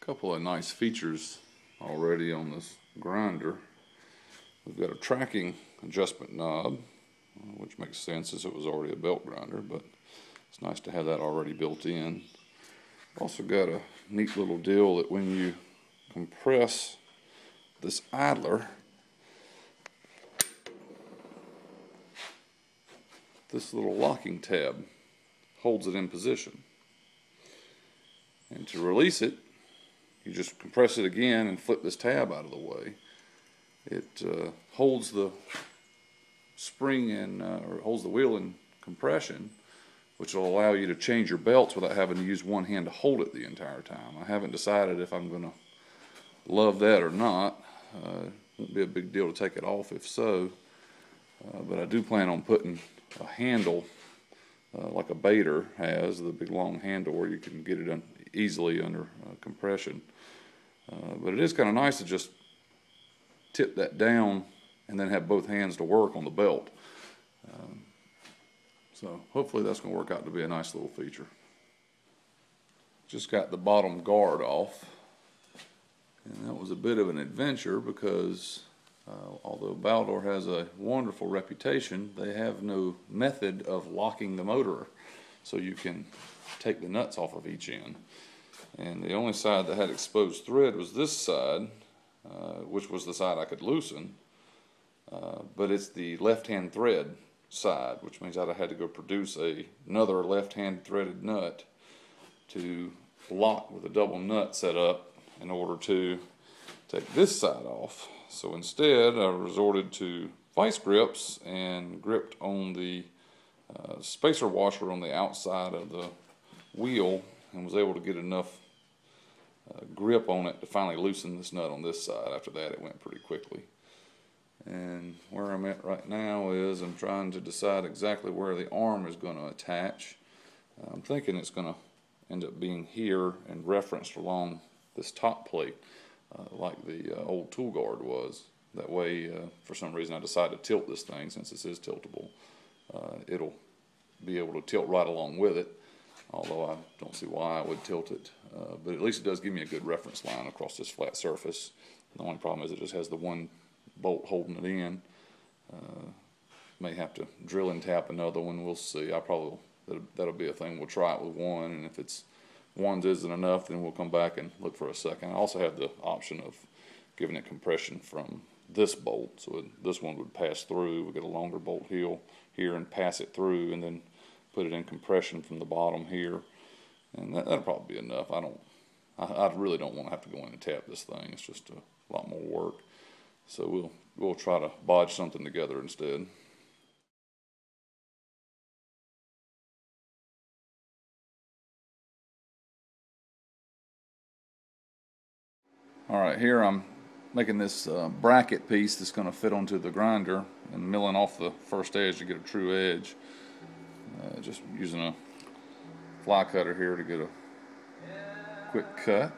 Couple of nice features already on this grinder. We've got a tracking adjustment knob, which makes sense as it was already a belt grinder, but it's nice to have that already built in. Also got a neat little deal that when you compress this idler, this little locking tab holds it in position. And to release it, you just compress it again and flip this tab out of the way. It holds the spring and or holds the wheel in compression, which will allow you to change your belts without having to use one hand to hold it the entire time. I haven't decided if I'm going to love that or not. It won't be a big deal to take it off if so, but I do plan on putting a handle like a baiter has, the big long handle where you can get it easily under compression. But it is kind of nice to just tip that down and then have both hands to work on the belt. So hopefully that's going to work out to be a nice little feature. Just got the bottom guard off, and that was a bit of an adventure because although Baldor has a wonderful reputation, they have no method of locking the motor so you can take the nuts off of each end. And the only side that had exposed thread was this side, which was the side I could loosen, but it's the left-hand thread side, which means I'd have had to go produce another left-hand threaded nut to lock with a double nut set up in order to take this side off. So instead I resorted to vice grips and gripped on the spacer washer on the outside of the wheel and was able to get enough grip on it to finally loosen this nut on this side. After that it went pretty quickly. And where I'm at right now is I'm trying to decide exactly where the arm is going to attach. I'm thinking it's going to end up being here and referenced along this top plate like the old tool guard was. That way for some reason I decide to tilt this thing, since this is tiltable, it'll be able to tilt right along with it, although I don't see why I would tilt it, but at least it does give me a good reference line across this flat surface. The only problem is it just has the one bolt holding it in. May have to drill and tap another one. We'll see. That'll be a thing. We'll try it with one, and if it's one isn't enough, then we'll come back and look for a second. I also have the option of giving it compression from this bolt, so this one would pass through. We'll get a longer bolt heel here and pass it through, and then put it in compression from the bottom here, and that'll probably be enough. I really don't want to have to go in and tap this thing. It's just a lot more work. So we'll try to bodge something together instead. All right, here I'm making this bracket piece that's going to fit onto the grinder and milling off the first edge to get a true edge. Just using a fly cutter here to get a quick cut.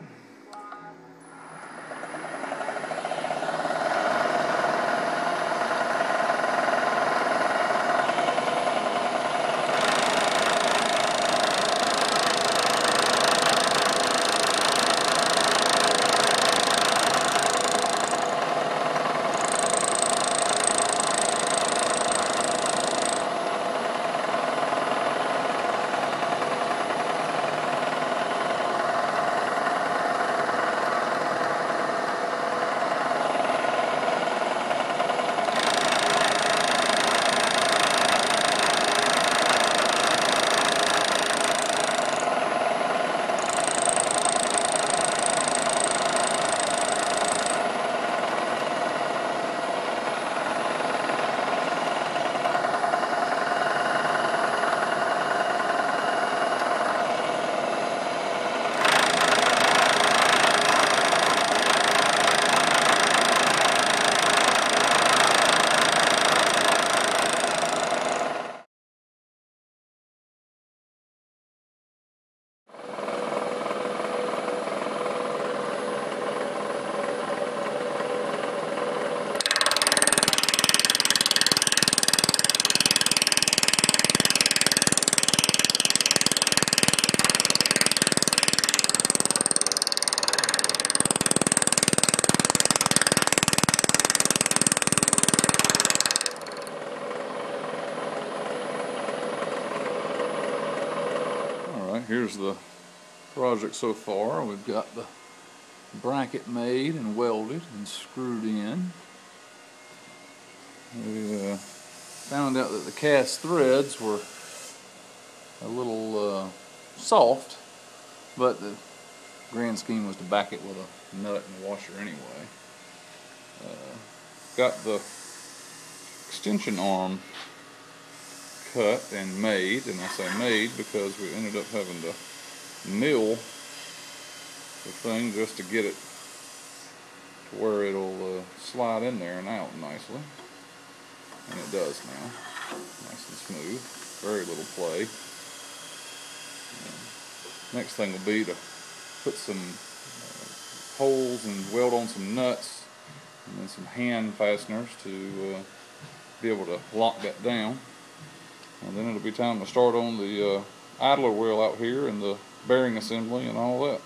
here's the project so far. We've got the bracket made and welded and screwed in. We found out that the cast threads were a little soft, but the grand scheme was to back it with a nut and a washer anyway. Got the extension arm cut and made, and I say made because we ended up having to mill the thing just to get it to where it'll slide in there and out nicely, and it does now, nice and smooth, very little play. Next thing will be to put some holes and weld on some nuts and then some hand fasteners to be able to lock that down. And then it'll be time to start on the idler wheel out here and the bearing assembly and all that.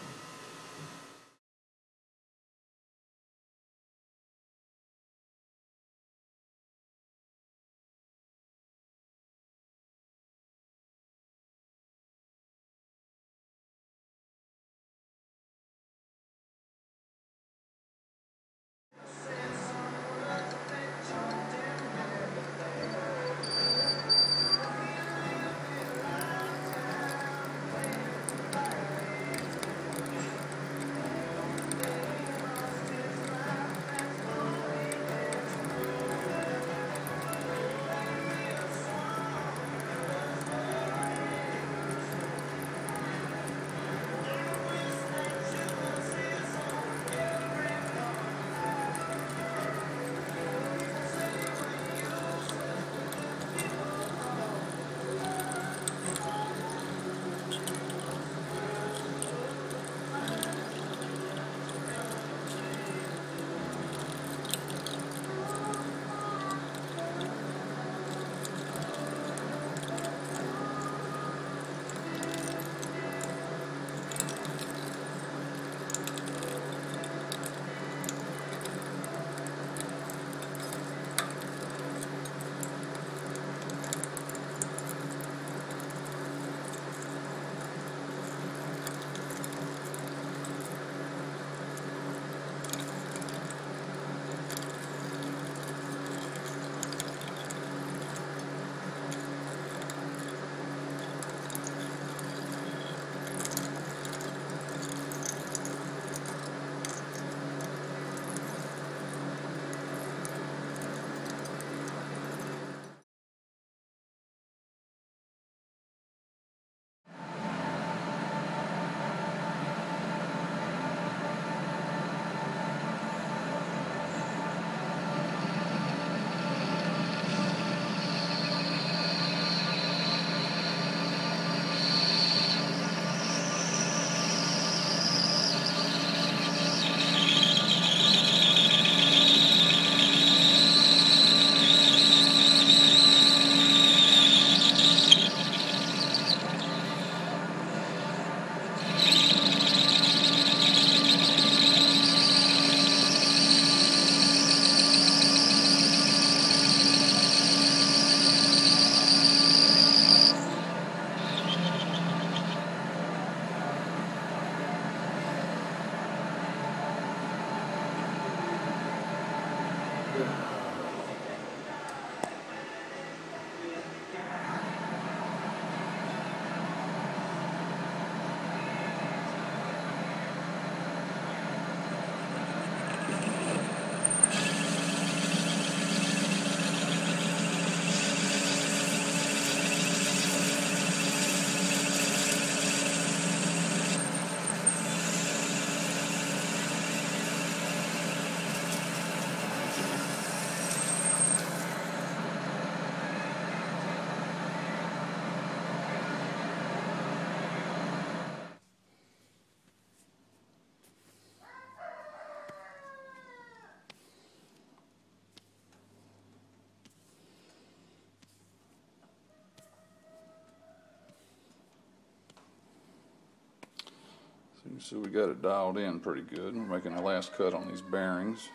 So we got it dialed in pretty good. We're making the last cut on these bearings.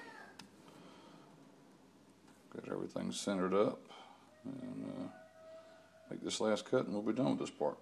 Got everything centered up, and make this last cut and we'll be done with this part.